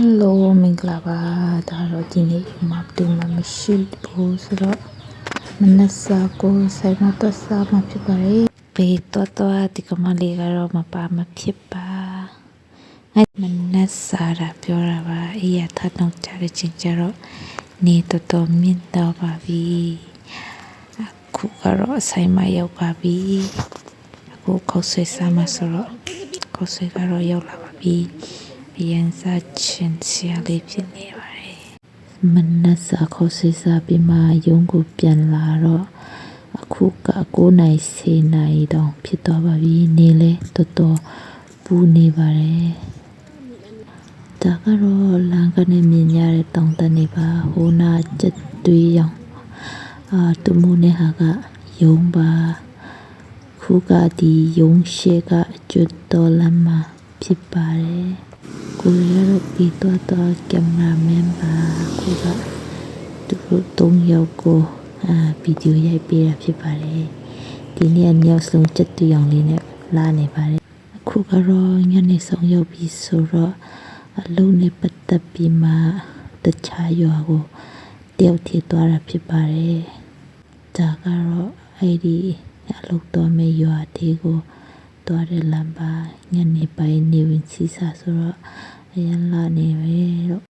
Hello မင်္ဂလာပါဒါတော့ဒီနေ့မှာတူမှမရှိဘူးဆိုတော့မနက်စာကိုဆိုင်မတော့စားမှဖြစ်ပါတယ်ဘေးတော့ဒီကမလေးကတော့မပါမဖြစ်ပါငါမနက်စားတာပြောတာပါအေးရထတော့ကြတဲ့ချင်းကြတော့နေတော်မြင့်တော့ပါပြီအခုကတော့ဆိုင်မရောက်ပါပြီအခုခေါက်ဆွေးစားမှဆိုတော့ခေါက်ဆွေးကတော့ရောက်လာပါပြီအရင်စားချင်းစရာလေးဖြစ်နေပါတယ်မနက်စာခေါက်ဆွေးစားပြီးမှရုံးကိုပြန်လာတော့အခုက9နိုင်10နိုင်တောင်ဖြစ်သွားပါပြီနေလဲတော်ပူနေပါတယ်ဒါကတော့လမ်းကနေမြင်ရတဲ့တောင်တန်းနေပါဟိုနာချက်သွေးရောင်တူမူနဲ့ဟာကယုံပါခုကဒီယုံရှေကကျွတ်တော်လမ်းမှာဖြစ်ပါတယ်ကိုရတော့ပြီးတော့ကင်မရာမန်ပါခုကသူတို့3ယောက်ကိုဗီဒီယိုရိုက်ပေးတာဖြစ်ပါတယ်ဒီနေ့မြောက်ဆုံးချက်တူအောင်လေးနဲ့လာနေပါတယ်အခုကတော့ညနေဆောင်ရောက်ပြီဆိုတော့အလုံးနဲ့ပတ်သက်ပြီးမှတခြားရွာကိုတယောက်ထည့်သွားတာဖြစ်ပါတယ်ဒါကတော့အဲ့ဒီအလုပ်တော်မဲ့ရွာတေးကိုသွားတဲ့လမ်းပါညနေပိုင်းနေဝင်စီစာဆိုတော့အရင်လာနေပဲတော့